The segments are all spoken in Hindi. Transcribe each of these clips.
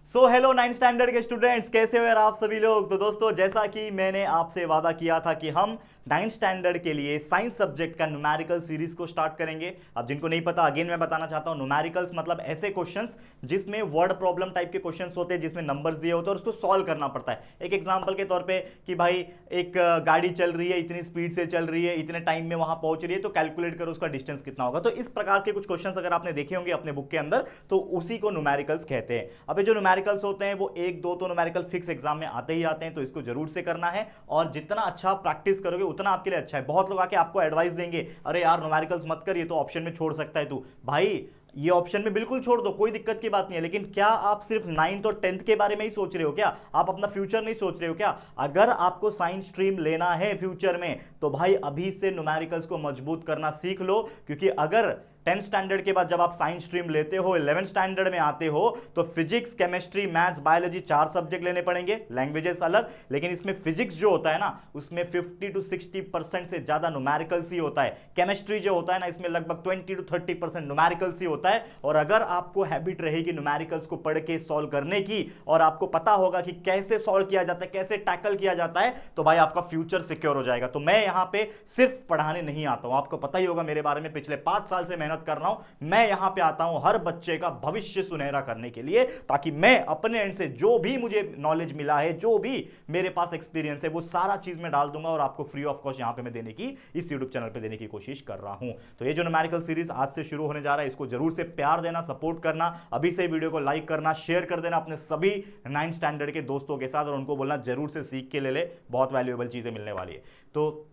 सो हेलो 9th स्टैंडर्ड के स्टूडेंट्स, कैसे हो यार आप सभी लोग। तो दोस्तों, जैसा कि मैंने आपसे वादा किया था कि हम 9th स्टैंडर्ड के लिए साइंस सब्जेक्ट का न्यूमेरिकल सीरीज को स्टार्ट करेंगे। अब जिनको नहीं पता, अगेन मैं बताना चाहता हूं, न्यूमेरिकल्स मतलब ऐसे क्वेश्चंस जिसमें वर्ड प्रॉब्लम टाइप के क्वेश्चंस होते हैं, जिसमें नंबर्स दिए होते हैं और उसको सॉल्व करना पड़ता है। एक एग्जांपल के तौर पे कि भाई एक गाड़ी चल रही है, इतनी स्पीड से चल रही है, इतने टाइम में वहां पहुंच रही है, तो कैलकुलेट करो उसका डिस्टेंस कितना होगा। तो इस प्रकार के कुछ क्वेश्चंस अगर आपने देखे होंगे अपने बुक के अंदर, तो उसी को न्यूमेरिकल्स कहते हैं। अब ये जो न्यूमेरिकल्स होते हैं वो एक दो तो न्यूमेरिकल फिक्स एग्जाम में आते ही आते हैं, तो इसको जरूर से करना है और जितना अच्छा प्रैक्टिस करोगे उतना आपके लिए अच्छा है। बहुत लोग आके आपको एडवाइस देंगे, अरे यार न्यूमेरिकल्स मत कर, ये तो ऑप्शन में छोड़ सकता है तू। भाई ये ऑप्शन में बिल्कुल छोड़ दो, कोई दिक्कत की बात नहीं है, लेकिन क्या आप सिर्फ 9th और 10th के बारे में ही सोच रहे हो क्या? आप अपना फ्यूचर नहीं सोच रहे हो क्या? अगर आपको साइंस स्ट्रीम लेना है फ्यूचर में, तो भाई अभी से न्यूमेरिकल्स को मजबूत करना सीख लो, क्योंकि अगर 10th स्टैंडर्ड के बाद जब आप साइंस स्ट्रीम लेते हो, 11th स्टैंडर्ड में आते हो, तो physics, chemistry, maths, biology 4 subject लेने पड़ेंगे, लैंग्वेजेस अलग, लेकिन इसमें फिजिक्स जो होता है ना, उसमें 50 to 60% से ज्यादा न्यूमेरिकल्स ही होता है। केमिस्ट्री जो होता है ना, इसमें लगभग 20 to 30% न्यूमेरिकल्स ही होता है। और अगर आपको हैबिट रहेगी न्यूमेरिकल्स को पढ़ के सॉल्व करने की, और आपको पता होगा कि कैसे सॉल्व किया जाता है, कैसे टैकल किया जाता है, तो भाई आपका फ्यूचर सिक्योर हो जाएगा। तो मैं यहां पे सिर्फ पढ़ाने नहीं आता हूं, आपको पता ही होगा मेरे बारे में, पिछले 5 साल से मेहनत कर रहा हूं। मैं यहां पे आता हूं हर बच्चे का भविष्य सुनहरा करने के लिए, ताकि मैं अपने एंड से जो भी मुझे नॉलेज मिला है, जो भी मेरे पास एक्सपीरियंस है, वो सारा चीज मैं डाल दूंगा और आपको फ्री ऑफ कॉस्ट यहां पे मैं देने की, इस यूट्यूब चैनल पे देने की कोशिश कर रहा हूं। तो ये जो न्यूमेरिकल सीरीज आज से शुरू होने जा रहा है, इसको जरूर से प्यार देना, सपोर्ट करना, अभी से वीडियो को लाइक करना, शेयर कर देना अपने सभी 9th स्टैंडर्ड के दोस्तों के साथ, और उनको बोलना जरूर से सीख के ले ले, बहुत वैल्यूएबल चीजें मिलने वाली है। तो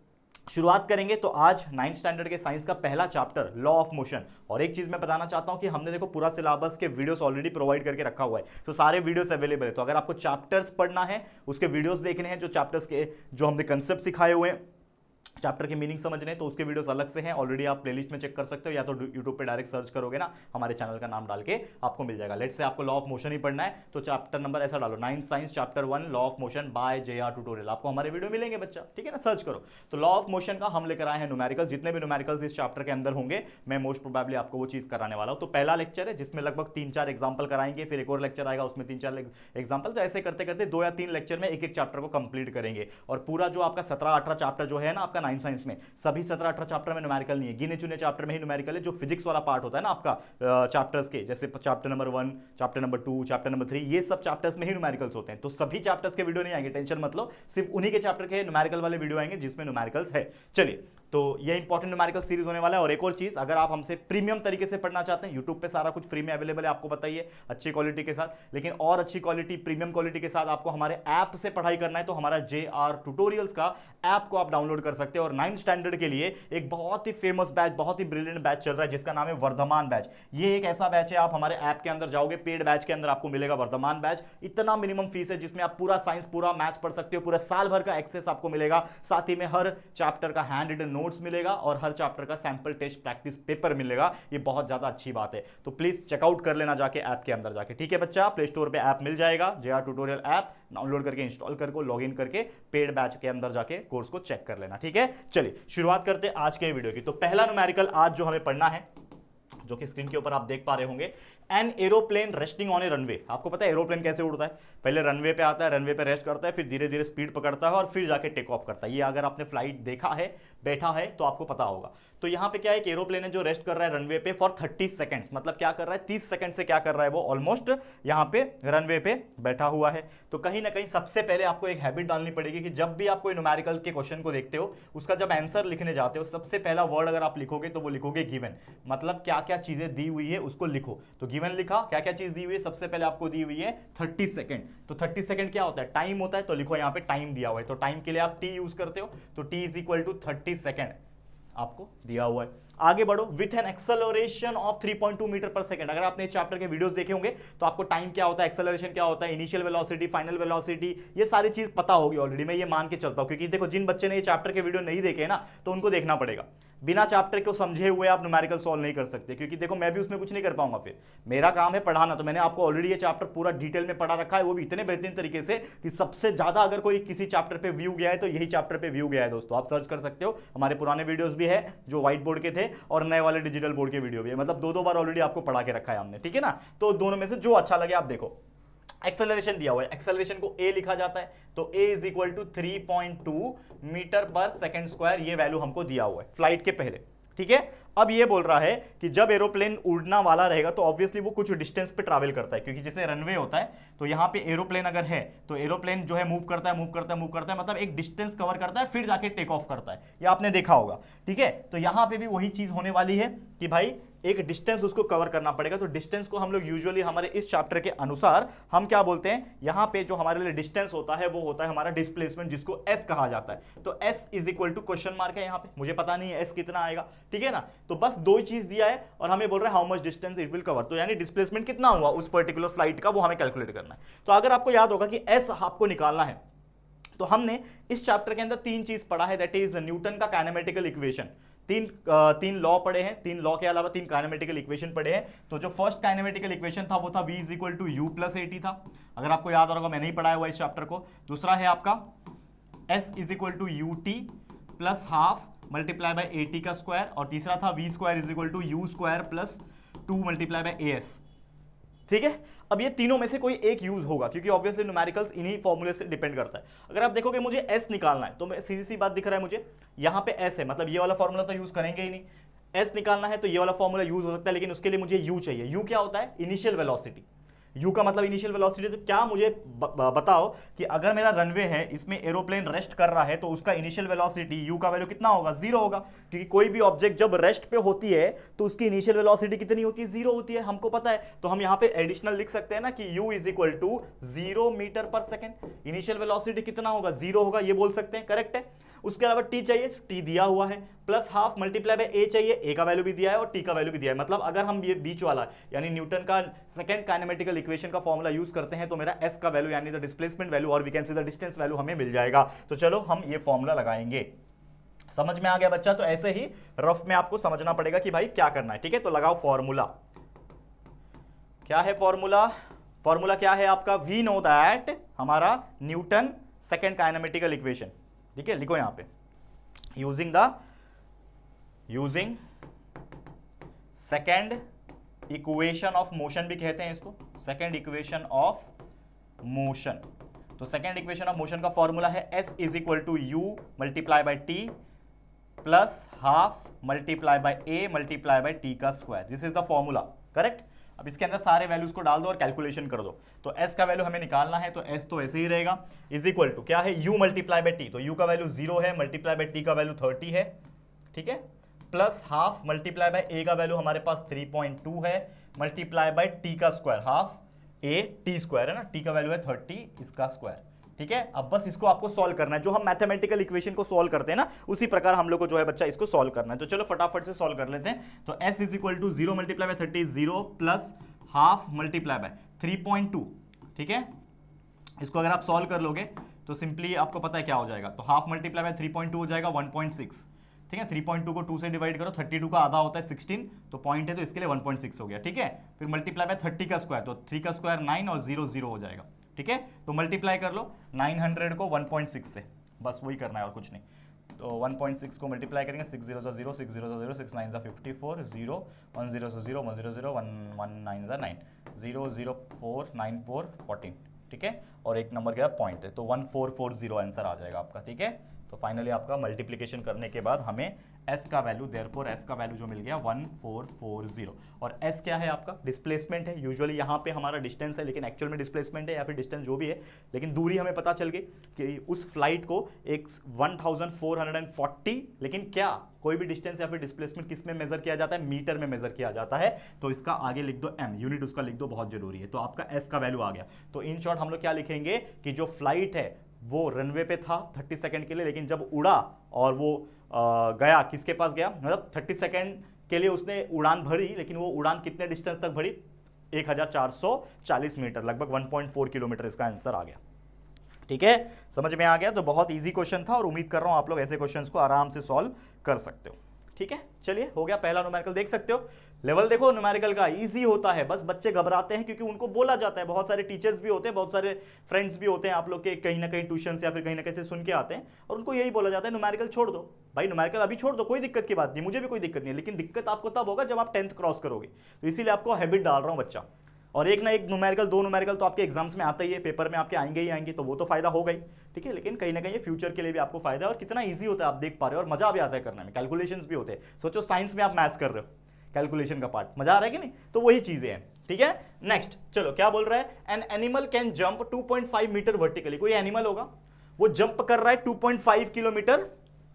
शुरुआत करेंगे। तो आज 9th स्टैंडर्ड के साइंस का पहला चैप्टर लॉ ऑफ मोशन। और एक चीज मैं बताना चाहता हूं कि हमने देखो पूरा सिलेबस के वीडियोस ऑलरेडी प्रोवाइड करके रखा हुआ है, तो सारे वीडियोस अवेलेबल है। तो अगर आपको चैप्टर्स पढ़ना है, उसके वीडियोस देखने हैं, जो चैप्टर्स के जो हमने कंसेप्ट सिखाए हुए हैं, चैप्टर की मीनिंग समझने, तो उसके वीडियोस अलग से हैं, ऑलरेडी आप प्लेलिस्ट में चेक कर सकते हो, या तो यूट्यूब पे डायरेक्ट सर्च करोगे ना, हमारे चैनल का नाम डाल के आपको मिल जाएगा। लेट्स से आपको लॉ ऑफ मोशन ही पढ़ना है, तो चैप्टर नंबर ऐसा डालो 9th science chapter 1 law of motion by JR tutorial, आपको हमारे वीडियो मिलेंगे बच्चा, ठीक है ना, सर्च करो। तो लॉ ऑफ मोशन का हम लेकर आए हैं न्यूमेरिकल, जितने भी न्यूमेरिकल्स इस चैप्टर के अंदर होंगे, मैं मोस्ट प्रोबेबली आपको वो चीज कराने वाला हूं। तो पहला लेक्चर है जिसमें लगभग 3-4 एग्जाम्पल कराएंगे, फिर एक और लेक्चर आएगा उसमें 3-4 एग्जाम्पल, तो ऐसे करते करते 2 या 3 लेक्चर में एक एक चैप्टर को कंप्लीट करेंगे। और पूरा जो आपका 17-18 चैप्टर जो है ना आपका 9th साइंस में, सभी 17-18 चैप्टर में न्यूमेरिकल नहीं है, गिने चुने चैप्टर में ही न्यूमेरिकल है। जो फिजिक्स वाला पार्ट होता है ना आपका चैप्टर्स के, जैसे chapter number 1, chapter number 2, chapter number 3, ये सब चैप्टर्स में ही न्यूमेरिकल्स होते हैं। तो सभी चैप्टर्स के वीडियो नहीं आएंगे, टेंशन मत लो, सिर्फ उन्हीं के चैप्टर के न्यूमेरिकल वाले वीडियो आएंगे जिसमें न्यूमेरिकल्स है। चलिए, तो ये इंपॉर्टेंट न्यूमेरिकल सीरीज होने वाला है। और एक और चीज, अगर आप हमसे प्रीमियम तरीके से पढ़ना चाहते हैं, यूट्यूब पे सारा कुछ फ्री में अवेलेबल है, आपको बताइए, अच्छी क्वालिटी के साथ, लेकिन और अच्छी क्वालिटी, प्रीमियम क्वालिटी के साथ आपको हमारे ऐप से पढ़ाई करना है, तो हमारा JR ट्यूटोरियल्स का ऐप को आप डाउनलोड कर सकते हैं। और 9th स्टैंडर्ड के लिए एक बहुत ही फेमस बैच, बहुत ही ब्रिलियंट बैच चल रहा है, जिसका नाम है वर्धमान बैच। ये एक ऐसा बैच है, आप हमारे ऐप के अंदर जाओगे, पेड बैच के अंदर आपको मिलेगा वर्धमान बैच। इतना मिनिमम फीस है जिसमें आप पूरा साइंस, पूरा मैथ्स पढ़ सकते हो, पूरा साल भर का एक्सेस आपको मिलेगा, साथ ही में हर चैप्टर का हैंड रिटन नोट्स मिलेगा और हर चैप्टर का सैंपल टेस्ट प्रैक्टिस पेपर मिलेगा। ये बहुत ज्यादा अच्छी बात है, तो प्लीज चेकआउट कर लेना जाके ऐप के अंदर जाके, ठीक है बच्चा। प्ले स्टोर पे ऐप मिल जाएगा, JR ट्यूटोरियल ऐप डाउनलोड करके इंस्टॉल करके लॉग इन करके पेड बैच के अंदर जाके कोर्स को चेक कर लेना, ठीक है। चलिए शुरुआत करते हैं आज के वीडियो की। तो पहला न्यूमेरिकल आज जो हमें पढ़ना है, जो कि स्क्रीन के ऊपर आप देख पा रहे होंगे, an aeroplane resting on A runway. आपको पता है एरोप्लेन कैसे उड़ता है? पहले रनवे पे आता है, रनवे पे रेस्ट करता है, फिर धीरे धीरे स्पीड पकड़ता है और फिर जाके टेक ऑफ करता है। ये अगर आपने फ्लाइट देखा है, बैठा है, तो आपको पता होगा। तो यहां पे क्या है, एक एरोप्लेन है जो रेस्ट कर रहा है रनवे पे फॉर 30 सेकंड्स। मतलब क्या कर रहा है, 30 सेकंड से क्या कर रहा है, वो ऑलमोस्ट यहां पे रनवे पे बैठा हुआ है। तो कहीं ना कहीं सबसे पहले आपको एक हैबिट डालनी पड़ेगी कि जब भी आप कोई न्यूमेरिकल के क्वेश्चन को देखते हो, उसका जब आंसर लिखने जाते हो, सबसे पहला वर्ड अगर आप लिखोगे तो वो लिखोगे गिवन। मतलब क्या क्या चीजें दी हुई है उसको लिखो। तो गिवन लिखा, क्या क्या चीज दी हुई है, सबसे पहले आपको दी हुई है 30 सेकंड। तो 30 सेकंड क्या होता है, टाइम होता है, तो लिखो यहाँ पे टाइम दिया हुआ है। तो टाइम के लिए आप T यूज करते हो, तो T is equal to 30 second आपको दिया हुआ है। आगे बढ़ो, with an acceleration of 3.2 metre पर सेकंड। अगर आपने चैप्टर के वीडियोस देखे होंगे तो आपको टाइम क्या होता है, एक्सेलरेशन क्या होता है, इनिशियल वेलोसिटी, फाइनल वेलोसिटी, ये सारी चीज पता होगी ऑलरेडी, मैं ये मान के चलता हूं। क्योंकि देखो, जिन बच्चे ने ये चैप्टर के वीडियो नहीं देखे ना, तो उनको देखना पड़ेगा। बिना चैप्टर को समझे हुए आप न्यूमेरिकल सॉल्व नहीं कर सकते, क्योंकि देखो मैं भी उसमें कुछ नहीं कर पाऊंगा, फिर मेरा काम है पढ़ाना। तो मैंने आपको ऑलरेडी ये चैप्टर पूरा डिटेल में पढ़ा रखा है, वो भी इतने बेहतरीन तरीके से कि सबसे ज्यादा अगर कोई किसी चैप्टर पे व्यू गया है तो यही चैप्टर पे व्यू गया है दोस्तों। आप सर्च कर सकते हो, हमारे पुराने वीडियोस भी है जो व्हाइट बोर्ड के थे, और नए वाले डिजिटल बोर्ड के वीडियो भी है। मतलब 2-2 बार ऑलरेडी आपको पढ़ा के रखा है हमने, ठीक है ना। तो दोनों में से जो अच्छा लगे आप देखो। एक्सेलरेशन दिया हुआ है, एक्सेलरेशन को a लिखा जाता है, तो a is equal to 3.2 metre पर सेकंड स्क्वायर, ये वैल्यू हमको दिया हुआ है फ्लाइट के पहले। ठीक है, अब ये बोल रहा है कि जब एरोप्लेन उड़ना वाला रहेगा तो ऑब्वियसली वो कुछ डिस्टेंस पे ट्रैवल करता है, क्योंकि जैसे रनवे होता है तो यहाँ पे एरोप्लेन अगर है तो एरोप्लेन जो है मूव करता है मूव करता है मूव करता है, मतलब एक डिस्टेंस कवर करता है फिर जाके टेक ऑफ करता है, ये आपने देखा होगा। ठीक है, तो यहाँ पे भी वही चीज होने वाली है कि भाई एक डिस्टेंस उसको कवर करना पड़ेगा। तो डिस्टेंस को हम लोग यूजुअली हमारे इस चैप्टर के अनुसार हम क्या बोलते हैं, यहाँ पे जो हमारे लिए डिस्टेंस होता है वो होता है हमारा डिस्प्लेसमेंट, जिसको एस कहा जाता है। तो s is equal to question mark है यहाँ पे, मुझे पता नहीं है एस कितना आएगा। ठीक है ना, तो बस दो ही चीज दिया है और हमें बोल रहा है how much distance it will cover, तो यानी डिस्प्लेसमेंट कितना हुआ उस पर्टिकुलर फ्लाइट का वो हमें कैलकुलेट करना है। तो अगर आपको याद होगा कि एस आपको निकालना है तो हमने इस चैप्टर के अंदर तीन चीज पढ़ा है, दैट इज न्यूटन का काइनेमेटिकल इक्वेशन। तीन लॉ पढ़े हैं, तीन लॉ के अलावा तीन काइनेमेटिकल इक्वेशन पढ़े हैं। तो जो फर्स्ट काइनेमेटिकल इक्वेशन था वो था v is equal to u plus a t था, अगर आपको याद होगा, मैंने ही पढ़ाया हुआ इस चैप्टर को। दूसरा है आपका s is equal to u t plus half multiply by a t का स्क्वायर, और तीसरा था v square is equal to u square plus 2 multiply by a s. ठीक है, अब ये तीनों में से कोई एक यूज होगा, क्योंकि ऑब्वियसली न्यूमेरिकल्स इन्हीं फॉर्मूले से डिपेंड करता है। अगर आप देखोगे मुझे एस निकालना है तो मैं सीधी सी बात दिख रहा है मुझे, यहाँ पे एस है, मतलब ये वाला फॉर्मूला तो यूज करेंगे ही नहीं। एस निकालना है तो ये वाला फॉर्मूला यूज हो सकता है, लेकिन उसके लिए मुझे यू चाहिए। यू क्या होता है, इनिशियल वेलोसिटी। यू का मतलब इनिशियल वेलोसिटी। तो क्या मुझे बताओ कि अगर मेरा रनवे है, इसमें एरोप्लेन रेस्ट कर रहा है, तो उसका इनिशियल वेलोसिटी यू का वैल्यू कितना होगा, जीरो होगा, क्योंकि कोई भी ऑब्जेक्ट जब रेस्ट पे होती है तो उसकी इनिशियल वेलोसिटी कितनी होती है, जीरो होती है, हमको पता है। तो हम यहाँ पे एडिशनल लिख सकते हैं ना कि u is equal to 0 metre पर सेकेंड, इनिशियल वेलोसिटी कितना होगा, जीरो होगा, ये बोल सकते हैं, करेक्ट है। उसके अलावा t चाहिए, t दिया हुआ है, plus half multiply by a चाहिए, a का वैल्यू भी दिया है और t का वैल्यू भी दिया है। मतलब अगर हम ये बीच वाला यानी न्यूटन का सेकंड काइनेमेटिकल इक्वेशन का फॉर्मूला यूज करते हैं तो मेरा s का वैल्यू यानी द डिस्प्लेसमेंट वैल्यू और we can see the distance value हमें मिल जाएगा। तो चलो हम ये फॉर्मूला लगाएंगे। समझ में आ गया बच्चा? तो ऐसे ही रफ में आपको समझना पड़ेगा कि भाई क्या करना है। ठीक है, तो लगाओ फॉर्मूला। क्या है फॉर्मूला? फॉर्मूला क्या है आपका, वी नो दैट हमारा न्यूटन सेकंड काइनेमेटिकल इक्वेशन। ठीक है, लिखो यहां पे using second equation of motion भी कहते हैं इसको, सेकंड इक्वेशन ऑफ मोशन। तो सेकंड इक्वेशन ऑफ मोशन का फॉर्मूला है s is equal to u multiply by t plus half multiply by a multiply by t का square. This is the formula, correct. अब इसके अंदर सारे वैल्यूज को डाल दो और कैलकुलेशन कर दो। तो s का वैल्यू हमें निकालना है, तो s तो ऐसे ही रहेगा, इज इक्वल टू क्या है, u मल्टीप्लाई बाय टी। तो u का वैल्यू 0 है, मल्टीप्लाई बाय टी का वैल्यू 30 है, ठीक है, plus half multiply by a का वैल्यू हमारे पास 3.2 है, मल्टीप्लाई बाय t का square, half a t square है ना, t का वैल्यू है 30, इसका स्क्वायर। ठीक है, अब बस इसको आपको सॉल्व करना है, जो हम मैथमेटिकल इक्वेशन को सॉल्व करते हैं ना, उसी प्रकार हम लोग को जो है बच्चा इसको सॉल्व करना है। तो चलो फटाफट से सॉल्व कर लेते हैं। तो s is equal to 0 multiply by 30 0 plus half multiply by 3.2। ठीक है, इसको अगर आप सॉल्व कर लोगे तो सिंपली आपको पता है क्या हो जाएगा, तो हाफ मल्टीप्लाई बाय 3.2 हो जाएगा 1.6। ठीक है, 3.2 को 2 से डिवाइड करो, 32 का आधा होता है 16, तो पॉइंट है तो इसके लिए 1.6 हो गया। ठीक है, फिर मल्टीप्लाई बाय 30 का स्क्वायर, तो 3 का स्क्वायर 9 और 0 0 हो जाएगा। ठीक है, तो मल्टीप्लाई कर लो 900 को 1.6 से, बस वही करना है और कुछ नहीं। तो 1.6 को मल्टीप्लाई करेंगे, 6 0 0 6 0 0 6 9 54 0 1 0 0 1 0 0 1 1 9 9 0 0 4 9 4 14। ठीक है, और एक नंबर के बाद पॉइंट है, तो 1440 आंसर आ जाएगा आपका। ठीक है, तो फाइनली आपका मल्टीप्लिकेशन करने के बाद हमें s का वैल्यू, देयरफॉर s का वैल्यू जो मिल गया 1440। और s क्या है आपका, डिस्प्लेसमेंट है। यूजुअली यहाँ पे हमारा डिस्टेंस है, लेकिन एक्चुअल में डिस्प्लेसमेंट है या फिर डिस्टेंस जो भी है, लेकिन दूरी हमें पता चल गई कि उस फ्लाइट को एक 1440, लेकिन क्या कोई भी डिस्टेंस या फिर डिस्प्लेसमेंट किस में मेजर किया जाता है, मीटर में मेजर किया जाता है। तो इसका आगे लिख दो m, यूनिट उसका लिख दो, बहुत जरूरी है। तो आपका s का वैल्यू आ गया। तो इन शॉर्ट हम लोग क्या लिखेंगे कि जो फ्लाइट है वो रनवे पे था 30 सेकंड के लिए, लेकिन जब उड़ा और वो गया, किसके पास गया, मतलब 30 सेकंड के लिए उसने उड़ान भरी, लेकिन वो उड़ान कितने डिस्टेंस तक भरी, 1440 मीटर, लगभग 1.4 किलोमीटर इसका आंसर आ गया। ठीक है, समझ में आ गया? तो बहुत इजी क्वेश्चन था और उम्मीद कर रहा हूं आप लोग ऐसे क्वेश्चंस को आराम से सॉल्व कर सकते हो। ठीक है, चलिए हो गया पहला न्यूमेरिकल। देख सकते हो लेवल, देखो न्यूमेरिकल का इजी होता है, बस बच्चे घबराते हैं क्योंकि उनको बोला जाता है, बहुत सारे टीचर्स भी होते हैं, बहुत सारे फ्रेंड्स भी होते हैं आप लोग के, कहीं ना कहीं ट्यूशन या फिर कहीं ना कहीं से सुन के आते हैं, और उनको यही बोला जाता है न्यूमेरिकल छोड़ दो भाई, न्यूमेरिकल अभी छोड़ दो, कोई दिक्कत की बात नहीं, मुझे भी कोई दिक्कत नहीं है, लेकिन दिक्कत आपको तब होगा जब आप 10th क्रॉस करोगे। तो इसीलिए आपको हैबिट डाल रहा हूं बच्चा, और एक ना एक न्यूमेरिकल, दो न्यूमेरिकल तो आपके एग्जाम्स में आता ही है, पेपर में आपके आएंगे ही आएंगे, तो वो तो फायदा होगा ही, ठीक है। लेकिन कहीं ना कहीं ये फ्यूचर के लिए भी आपको फायदा है, और कितना ईजी होता है आप देख पा रहे हो, और मजा भी आता है करने में, कैलकुलेशंस भी होते हैं। सोचो साइंस में आप मैथ्स कर रहे हो, कैलकुलेशन का पार्ट, मजा आ रहा है कि नहीं, तो वही चीजें हैं, ठीक है। नेक्स्ट चलो क्या बोल रहा है, an animal can jump 2.5 metre vertically, कोई एनिमल होगा वो जंप कर रहा है 2.5 किलोमीटर,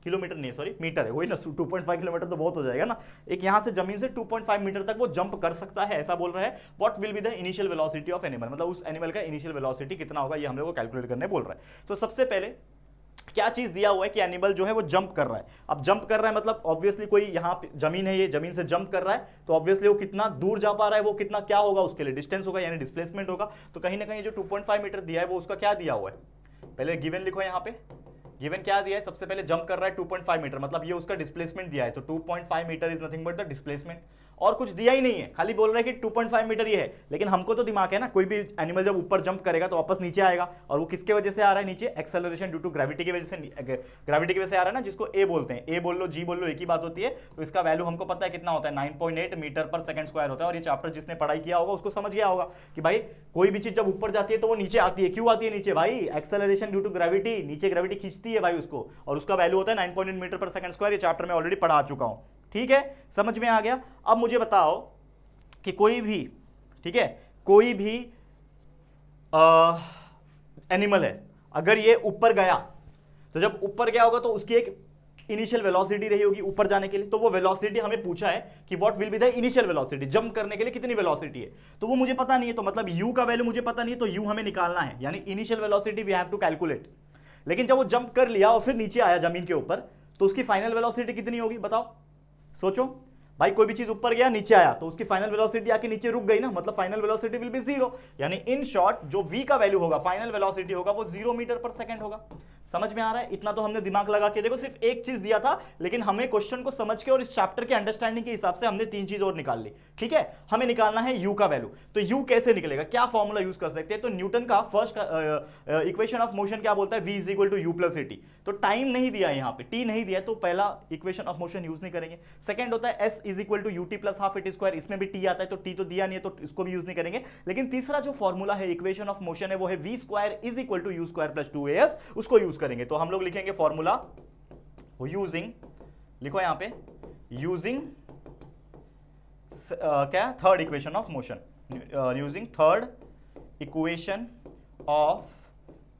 किलोमीटर नहीं सॉरी मीटर है, वही ना, 2.5 किलोमीटर तो बहुत हो जाएगा ना, एक यहां से जमीन से 2.5 मीटर तक वो जंप कर सकता है, ऐसा बोल रहा है। What will be the initial velocity of animal, मतलब उस एनिमल का इनिशियल वेलोसिटी कितना होगा, ये हम लोग को कैलकुलेट करने बोल रहा है। तो सबसे पहले क्या चीज दिया हुआ है कि एनिमल जो है वो जंप कर रहा है। अब जंप कर रहा है मतलब ऑब्वियसली कोई यहाँ पे जमीन है, ये जमीन से जंप कर रहा है, तो ऑब्वियसली वो कितना दूर जा पा रहा है, वो कितना क्या होगा उसके लिए, डिस्टेंस होगा यानी डिस्प्लेसमेंट होगा। तो कहीं ना कहीं जो 2.5 मीटर दिया है वो उसका क्या दिया हुआ है, पहले गिवन लिखो यहाँ पे, गिवन क्या दिया है, सबसे पहले जंप कर रहा है 2.5 मीटर, मतलब ये उसका डिस्प्लेसमेंट दिया है, तो 2.5 metre is nothing but the displacement, और कुछ दिया ही नहीं है, खाली बोल रहा है कि 2.5 मीटर ये है। लेकिन हमको तो दिमाग है ना, कोई भी एनिमल जब ऊपर जंप करेगा तो वापस नीचे आएगा, और वो किसके वजह से आ रहा है नीचे, एक्सेलरेशन ड्यू टू ग्रेविटी की वजह से, ग्रेविटी की वजह से आ रहा है ना, जिसको ए बोलते हैं, ए बोल लो जी बोल लो एक ही बात होती है। तो इसका वैल्यू हमको पता है कितना होता है, 9.8 मीटर पर सेकंड स्क्वायर होता है। और ये चैप्टर जिसने पढ़ाई किया होगा उसको समझ गया होगा कि भाई कोई भी चीज जब ऊपर जाती है तो वो नीचे आती है, क्यों आती है नीचे भाई, एक्सेलरेशन ड्यू टू ग्रेविटी, नीचे ग्रेविटी खींचती है भाई उसको, और उसका वैल्यू होता है 9.8 मीटर पर सेकंड स्क्वायर। ये चैप्टर में ऑलरेडी पढ़ा चुका हूं, ठीक है, समझ में आ गया। अब मुझे बताओ कि कोई भी, ठीक है, कोई भी एनिमल है, अगर ये ऊपर गया, तो जब ऊपर गया होगा तो उसकी एक इनिशियल वेलोसिटी रही होगी ऊपर जाने के लिए, तो वो वेलोसिटी हमें पूछा है कि what will be the initial velocity, jump करने के लिए कितनी वेलोसिटी है, तो वो मुझे पता नहीं है, तो मतलब u का वैल्यू मुझे पता नहीं है, तो u हमें निकालना है, यानी initial velocity we have to calculate. लेकिन जब वो जंप कर लिया और फिर नीचे आया जमीन के ऊपर, तो उसकी फाइनल वेलोसिटी कितनी होगी बताओ, सोचो भाई, कोई भी चीज ऊपर गया नीचे आया तो उसकी फाइनल वेलोसिटी आके नीचे रुक गई ना, मतलब फाइनल वेलोसिटी विल बी 0, यानी इन शॉर्ट जो v का वैल्यू होगा, फाइनल वेलोसिटी होगा, वो 0 मीटर पर सेकंड होगा। समझ में आ रहा है, इतना तो हमने दिमाग लगा के, देखो सिर्फ एक चीज दिया था, लेकिन हमें क्वेश्चन को समझ के और इस चैप्टर के अंडरस्टैंडिंग के हिसाब से हमने तीन चीज और निकाल ली, ठीक है। हमें निकालना है u का वैल्यू, तो u कैसे निकलेगा, क्या फॉर्मूला यूज कर सकते हैं, तो न्यूटन का फर्स्ट इक्वेशन ऑफ मोशन क्या बोलता है, v is equal to u plus at, तो टाइम नहीं दिया है यहाँ पे, t नहीं दिया, तो पहला इक्वेशन ऑफ मोशन यूज नहीं करेंगे। सेकंड होता है s is equal to ut plus half at square, इसमें भी t आता है, तो t तो दिया नहीं है तो इसको भी यूज नहीं करेंगे। लेकिन तीसरा जो फॉर्मूला है इक्वेशन ऑफ मोशन है वो है v square is equal to u square plus 2as, उसको यूज करेंगे। तो हम लोग लिखेंगे फॉर्मूला यूजिंग, लिखो यहां पे, यूजिंग क्या, third equation of motion, using third equation of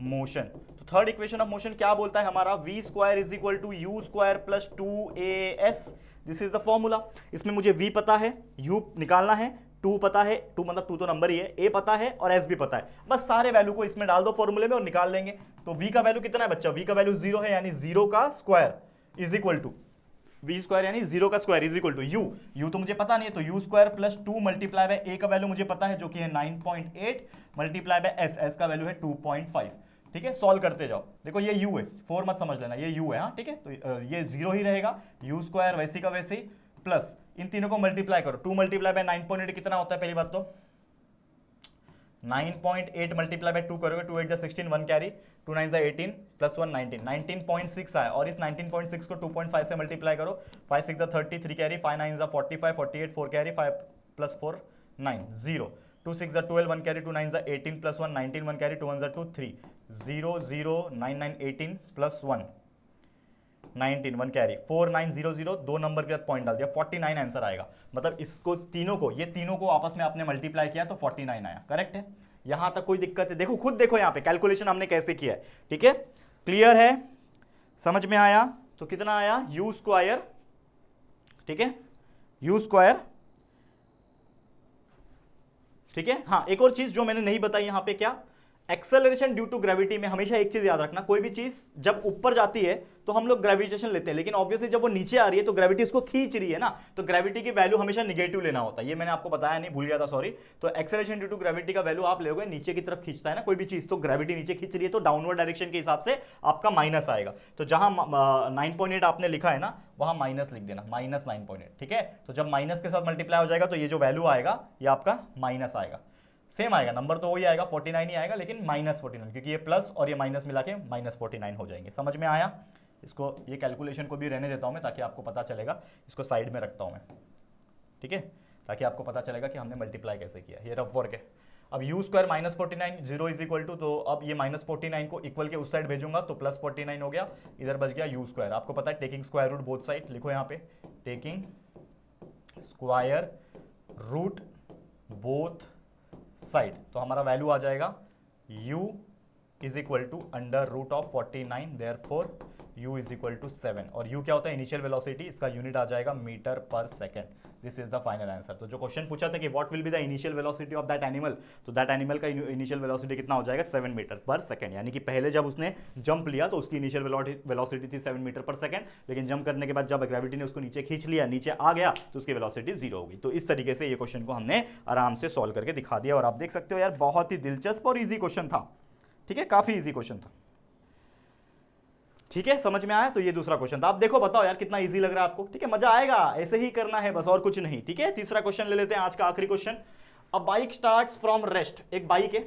motion. तो थर्ड इक्वेशन ऑफ मोशन क्या बोलता है हमारा, v square is equal to u square plus 2as, this is the formula. इसमें मुझे v पता है, u निकालना है, 2 पता है, 2 मतलब 2 तो नंबर ही है, a पता है और s भी पता है, बस सारे वैल्यू को इसमें डाल दो फॉर्मूले में और निकाल लेंगे। तो v का वैल्यू कितना है बच्चा, v का वैल्यू 0 है, यानी 0 का square is equal to v square, यानी 0 का square is equal to u तो मुझे पता नहीं है, तो u square plus 2 multiply by a का वैल्यू मुझे पता है जो कि है 9.8 मल्टीप्लाई बाय s का वैल्यू है 2.5, ठीक है। सॉल्व करते जाओ, देखो ये u है, 4 मत समझ लेना, ये u है, हाँ ठीक है, तो ये 0 ही रहेगा, u स्क्वायर वैसे का वैसे ही, प्लस इन तीनों को मल्टीप्लाई करो, 2 मल्टीप्लाई बाय 9.8 कितना होता है, पहली बात तो 9.8 मल्टीप्लाई बाय 2 करोगे, 2 8 जा 16, 1 कैरी, 2 9 जा 18 प्लस 1 19, 19.6 आया, और इस 19.6 को 2.5 से मल्टीप्लाई करो, 5 6 जा 30, 3 कैरी, 5 9 जा 45, 48, 4 कैरी, 5 प्लस 4 9 0, 2 6 जा 12, 1 कैरी, 2 9 जा 18 प्लस 1 19, 1 कैरी, 2 1 जा 2 3, 0 0 9 9 18 प्लस 1 19, 1 कैरी, 4 9 0 0, 2 नंबर के बाद पॉइंट डाल दिया, 49 आंसर आएगा। मतलब इसको तीनों को, ये तीनों को आपस में आपने मल्टीप्लाई किया तो 49 आया, करेक्ट है। यहां तक कोई दिक्कत है, देखो खुद देखो यहाँ पे कैलकुलेशन हमने कैसे किया है, ठीक है, क्लियर है, समझ में आया। तो कितना आया, u स्क्वायर, ठीक है, u स्क्वायर, ठीक है। हाँ एक और चीज जो मैंने नहीं बताई यहां पे, क्या, एक्सेलरेशन ड्यू टू ग्रेविटी में हमेशा एक चीज याद रखना, कोई भी चीज जब ऊपर जाती है तो हम लोग ग्रेविटेशन लेते हैं, लेकिन ऑब्वियसली जब वो नीचे आ रही है तो ग्रेविटी इसको खींच रही है ना, तो ग्रेविटी की वैल्यू हमेशा निगेटिव लेना होता है, ये मैंने आपको बताया नहीं, भूल गया था सॉरी। तो एक्सेलरेशन ड्यू टू ग्रेविटी का वैल्यू आप लोगे नीचे की तरफ खींचता है ना कोई भी चीज, तो ग्रेविटी नीचे खींच रही है तो डाउनवर्ड डायरेक्शन के हिसाब से आपका माइनस आएगा। तो जहां 9.8 आपने लिखा है ना, वहां माइनस लिख देना, माइनस 9.8, ठीक है। तो जब माइनस के साथ मल्टीप्लाई हो जाएगा तो ये जो वैल्यू आएगा ये आपका माइनस आएगा, सेम आएगा, नंबर तो वही आएगा 49 ही आएगा, लेकिन -49, क्योंकि ये प्लस और ये माइनस मिला के -49 हो जाएंगे। समझ में आया, इसको ये कैलकुलेशन को भी रहने देता हूं मैं ताकि आपको पता चलेगा, इसको साइड में रखता हूं मैं, ठीक है। ताकि आपको पता चलेगा कि हमने मल्टीप्लाई कैसे किया। ये रफ वर्क है। अब u square minus 49 zero is equal to, तो अब ये माइनस 49 को इक्वल के उस साइड भेजूंगा तो प्लस 49 हो गया, इधर बच गया u स्क्वायर। आपको पता है taking square root both side, लिखो यहाँ पे taking square root both side, तो हमारा वैल्यू आ जाएगा u is equal to under root of 49, therefore u is equal to 7। और u क्या होता है? इनिशियल वेलोसिटी, इसका यूनिट आ जाएगा मीटर पर second. This is the final answer. तो जो क्वेश्चन पूछा था कि what will be the initial velocity of that animal, तो दैट एनिमल का इनिशियल वेलोसिटी कितना हो जाएगा? 7 मीटर पर सेकेंड। यानी कि पहले जब उसने जंप लिया तो उसकी इनिशियल वेलोसिटी थी 7 मीटर पर सेकेंड, लेकिन जंप करने के बाद जब ग्रेविटी ने उसको नीचे खींच लिया, नीचे आ गया, तो उसकी वेलोसिटी 0 होगी। तो इस तरीके से ये क्वेश्चन को हमने आराम से सॉल्व करके दिखा दिया। और आप देख सकते हो यार, बहुत ही दिलचस्प और ईजी क्वेश्चन था। ठीक है, काफी ईजी क्वेश्चन था। ठीक है, समझ में आया? तो ये दूसरा क्वेश्चन था। आप देखो, बताओ यार कितना इजी लग रहा है आपको? ठीक है, मजा आएगा, ऐसे ही करना है बस, और कुछ नहीं। ठीक है, तीसरा क्वेश्चन ले लेते हैं, आज का आखिरी question. A bike starts from rest. एक बाइक है,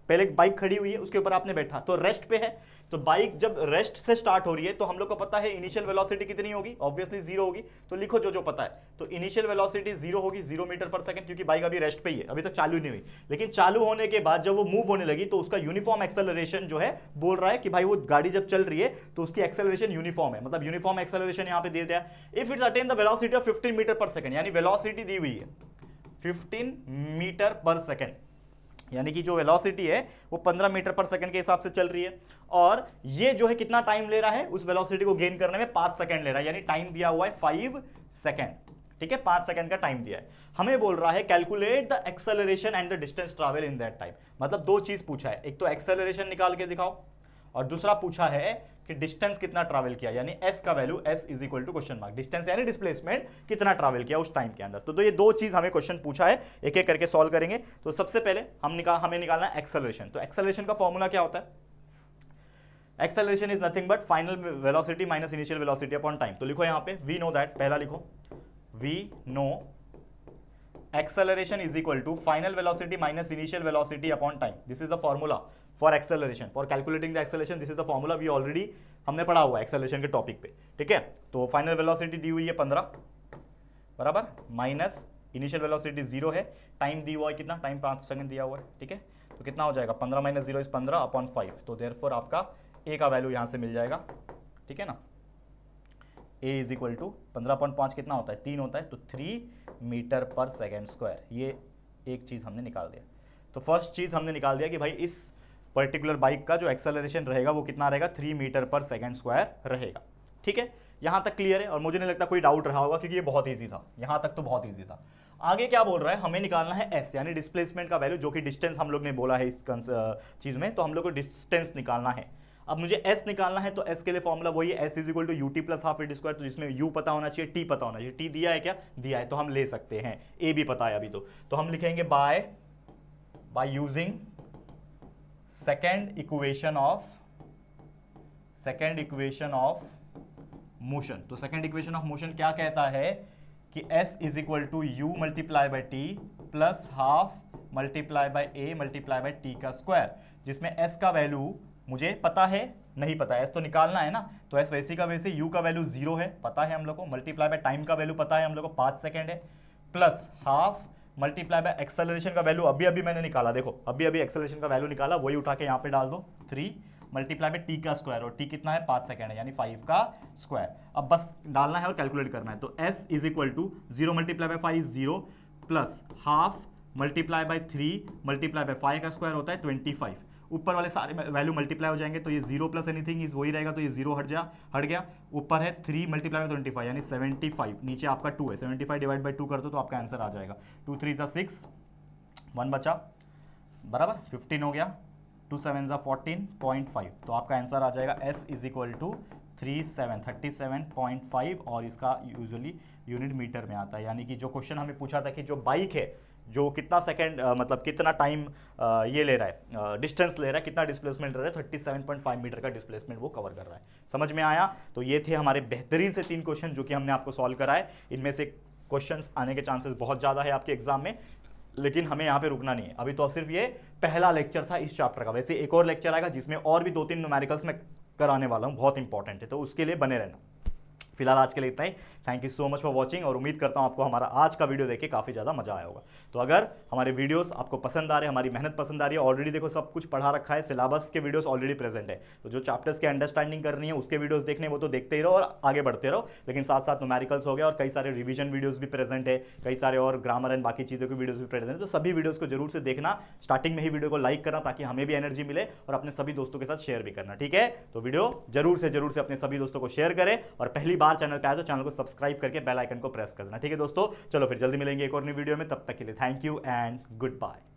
पहले एक बाइक खड़ी हुई है, उसके ऊपर आपने बैठा, तो रेस्ट पे है। तो बाइक जब रेस्ट से स्टार्ट हो रही है तो हम लोग को पता है इनिशियल वेलोसिटी कितनी होगी? ऑब्वियसली 0 होगी। तो लिखो जो जो पता है। तो इनिशियल वेलोसिटी 0 होगी, 0 मीटर पर सेकंड, क्योंकि बाइक अभी रेस्ट पे ही है, अभी तक चालू नहीं हुई। लेकिन चालू होने के बाद जब वो मूव होने लगी तो उसका यूनिफॉर्म एक्सेलरेशन जो है बोल रहा है कि भाई वो गाड़ी जब चल रही है तो उसकी एक्सेलरेशन यूनिफॉर्म है, मतलब यूनिफॉर्म एक्सेलरेशन यहाँ पे दे दिया। If it's attain the velocity of 15 metre पर सेकंड, यानी वेलोसिटी दी हुई है 15 मीटर पर सेकंड, यानी कि जो वेलोसिटी है वो 15 मीटर पर सेकंड के हिसाब से चल रही है। और ये जो है कितना टाइम ले रहा है उस वेलोसिटी को गेन करने में? 5 सेकंड ले रहा है, यानी टाइम दिया हुआ है 5 सेकंड। ठीक है, 5 सेकंड का टाइम दिया है। हमें बोल रहा है calculate the acceleration and the distance travel in that time. मतलब दो चीज पूछा है, एक तो एक्सेलरेशन निकाल के दिखाओ, और दूसरा पूछा है कि डिस्टेंस कितना ट्रैवल किया, यानी s का value s is equal to question mark, distance यानी डिस्प्लेसमेंट कितना ट्रैवल किया उस टाइम के अंदर। तो ये दो चीज हमें क्वेश्चन पूछा है, एक एक करके सॉल्व करेंगे। तो सबसे पहले हमें निकालना है एक्सेलरेशन। तो एक्सेलरेशन का फॉर्मूला क्या होता है? Acceleration is nothing but final velocity minus initial velocity upon time. तो लिखो यहाँ पे वी नो दैट, पहला लिखो we know acceleration is equal to final velocity minus initial velocity upon time. This is the formula for acceleration. For calculating the acceleration, this is the formula we already हमने पढ़ा हुआ है acceleration के टॉपिक पे। ठीक है, तो फाइनल वेलोसिटी दी हुई है 15 बराबर, माइनस इनिशियल वेलोसिटी 0 है, टाइम दी हुआ है कितना? टाइम 5 सेकंड दिया हुआ है। ठीक है, तो कितना हो जाएगा? 15 माइनस 0 इज 15 अपॉन 5। तो देयरफॉर आपका ए का वैल्यू यहाँ से मिल जाएगा। ठीक है ना, a इज इक्वल टू 15.5 कितना होता है? 3 होता है, तो 3 मीटर पर सेकेंड स्क्वायर। ये एक चीज़ हमने निकाल दिया। तो फर्स्ट चीज़ हमने निकाल दिया कि भाई इस पर्टिकुलर बाइक का जो एक्सेलरेशन रहेगा वो कितना रहेगा? 3 मीटर पर सेकेंड स्क्वायर रहेगा। ठीक है, यहाँ तक क्लियर है और मुझे नहीं लगता कोई डाउट रहा होगा, क्योंकि ये बहुत ईजी था, यहाँ तक तो बहुत ईजी था। आगे क्या बोल रहा है? हमें निकालना है s, यानी डिस्प्लेसमेंट का वैल्यू, जो कि डिस्टेंस हम लोग ने बोला है इस चीज़ में, तो हम लोग को डिस्टेंस निकालना है। अब मुझे s निकालना है, तो s के लिए फॉर्मूला वही है, s is equal to ut plus half a square. तो जिसमें u पता होना चाहिए, t पता होना चाहिए। t दिया है क्या? दिया है, तो हम ले सकते हैं। a भी पता है अभी तो हम लिखेंगे by using second equation of motion. तो सेकेंड इक्वेशन ऑफ मोशन क्या कहता है कि s is equal to u multiply by t plus half multiply by a multiply by t का स्क्वायर, जिसमें s का वैल्यू मुझे पता है, नहीं पता है, s तो निकालना है ना। तो s वैसे का वैसे, u का वैल्यू 0 है, पता है हम लोग को, मल्टीप्लाई बाय टाइम का वैल्यू पता है हम लोग को 5 सेकंड है, plus half multiply bye acceleration का वैल्यू अभी मैंने निकाला, देखो अभी एक्सेलरेशन का वैल्यू निकाला, वही उठा के यहाँ पे डाल दो 3 मल्टीप्लाई बाय टी का स्क्वायर, और टी कितना है? 5 सेकंड है, यानी 5 का स्क्वायर। अब बस डालना है और कैलकुलेट करना है। तो s is equal to 0 multiply by 5 0 plus half multiply by 3 multiply by 5 का स्क्वायर होता है 25। ऊपर वाले सारे वैल्यू मल्टीप्लाई हो जाएंगे, तो ये 0 प्लस एनीथिंग इज वही रहेगा, तो ये 0 हट गया। ऊपर है 3 मल्टीप्लाई बाय 25 यानी 75, नीचे आपका 2 है, 75 डिवाइड बाय 2 कर दो तो आपका आंसर आ जाएगा 2 3 जा 6, 1 बचा बराबर 15 हो गया, 2 7 जा 14.5। तो आपका आंसर आ जाएगा s इज इक्वल टू 37.5, और इसका यूजुअली यूनिट मीटर में आता है। यानी कि जो क्वेश्चन हमें पूछा था कि जो बाइक है जो कितना सेकंड मतलब कितना टाइम ये ले रहा है, डिस्टेंस ले रहा है, कितना डिस्प्लेसमेंट ले रहा है, 37.5 मीटर का डिस्प्लेसमेंट वो कवर कर रहा है। समझ में आया? तो ये थे हमारे बेहतरीन से 3 क्वेश्चन जो कि हमने आपको सॉल्व कराए। इनमें से क्वेश्चंस आने के चांसेस बहुत ज़्यादा है आपके एग्जाम में, लेकिन हमें यहाँ पे रुकना नहीं है। अभी तो सिर्फ ये पहला लेक्चर था इस चैप्टर का, वैसे एक और लेक्चर आएगा जिसमें और भी 2-3 न्यूमेरिकल्स में कराने वाला हूँ, बहुत इंपॉर्टेंट है, तो उसके लिए बने रहना। फिलहाल आज के लिए इतना ही। Thank you so much for watching और उम्मीद करता हूं आपको हमारा आज का वीडियो देख के काफ़ी ज़्यादा मजा आया होगा। तो अगर हमारे वीडियोस आपको पसंद आ रहे हैं, हमारी मेहनत पसंद आ रही है, ऑलरेडी देखो सब कुछ पढ़ा रखा है, सिलेबस के वीडियोस ऑलरेडी प्रेजेंट है, तो जो चैप्टर्स की अंडरस्टैंडिंग करनी है उसके वीडियोस देखने वो तो देखते ही रहो और आगे बढ़ते रहो, लेकिन साथ साथ न्यूमेरिकल्स हो गया और कई सारे रिवीजन वीडियोस भी प्रेजेंट है, कई सारे और ग्रामर एंड बाकी चीज़ों के वीडियोस भी प्रेजेंट है। तो सभी वीडियोस को जरूर से देखना, स्टार्टिंग में ही वीडियो को लाइक करना ताकि हमें भी एनर्जी मिले और अपने सभी दोस्तों के साथ शेयर भी करना, ठीक है। तो वीडियो जरूर से अपने सभी दोस्तों को शेयर करें और पहली बार चैनल पे आए तो चैनल को सब्सक्राइब करके बेल आइकन को प्रेस कर देना, ठीक है दोस्तों। चलो फिर जल्दी मिलेंगे एक और नई वीडियो में, तब तक के लिए thank you and good bye.